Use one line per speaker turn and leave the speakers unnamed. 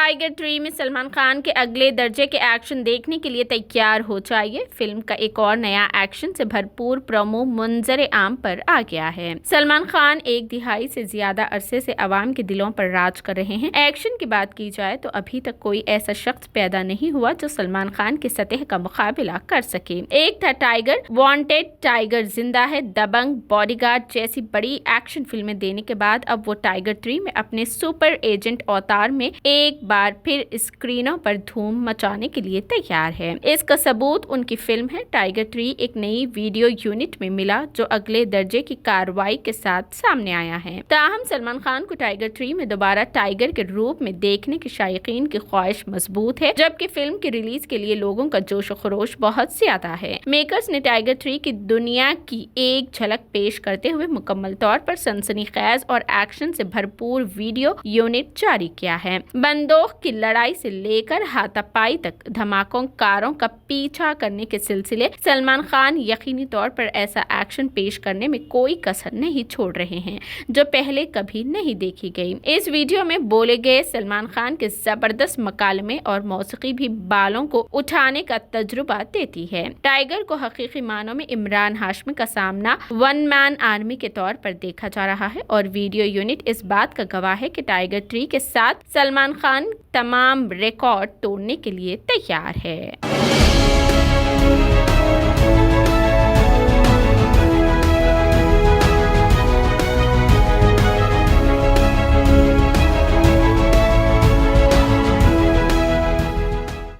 Tiger 3 में सलमान खान के अगले दर्जे के एक्शन देखने के लिए तैयार हो जाइए। फिल्म का एक और नया एक्शन से भरपूर प्रोमो मंजर आम पर आ गया है। सलमान खान एक दिहाई से ज्यादा अरसे से आवाम के दिलों पर राज कर रहे हैं। एक्शन की बात की जाए तो अभी तक कोई ऐसा शख्स पैदा नहीं हुआ जो सलमान खान की सतह का मुकाबला कर सके। एक था टाइगर, वांटेड, टाइगर जिंदा है, दबंग, बॉडीगार्ड जैसी बड़ी एक्शन फिल्में देने के बाद अब वो टाइगर 3 में अपने सुपर एजेंट अवतार में एक बार फिर स्क्रीनों पर धूम मचाने के लिए तैयार है। इसका सबूत उनकी फिल्म है। टाइगर 3 एक नई वीडियो यूनिट में मिला जो अगले दर्जे की कार्रवाई के साथ सामने आया है। ताहम सलमान खान को टाइगर 3 में दोबारा टाइगर के रूप में देखने के शायकीन की ख्वाहिश मजबूत है, जबकि फिल्म की रिलीज के लिए लोगों का जोश खरोश बहुत ज्यादा है। मेकर्स ने टाइगर 3 की दुनिया की एक झलक पेश करते हुए मुकम्मल तौर पर सनसनीखेज और एक्शन से भरपूर वीडियो यूनिट जारी किया है। बंदूक की लड़ाई से लेकर हाथापाई तक धमाकों, कारों का पीछा करने के सिलसिले सलमान खान यकीनी तौर पर ऐसा एक्शन पेश करने में कोई कसर नहीं छोड़ रहे हैं जो पहले कभी नहीं देखी गई। इस वीडियो में बोले गए सलमान खान के जबरदस्त मकालमे और मौसीकी भी बालों को उठाने का तजुर्बा देती है। टाइगर को हकीकी मानों में इमरान हाशमी का सामना वन मैन आर्मी के तौर पर देखा जा रहा है और वीडियो यूनिट इस बात का गवाह है कि टाइगर 3 के साथ सलमान खान तमाम रिकॉर्ड तोड़ने के लिए तैयार है।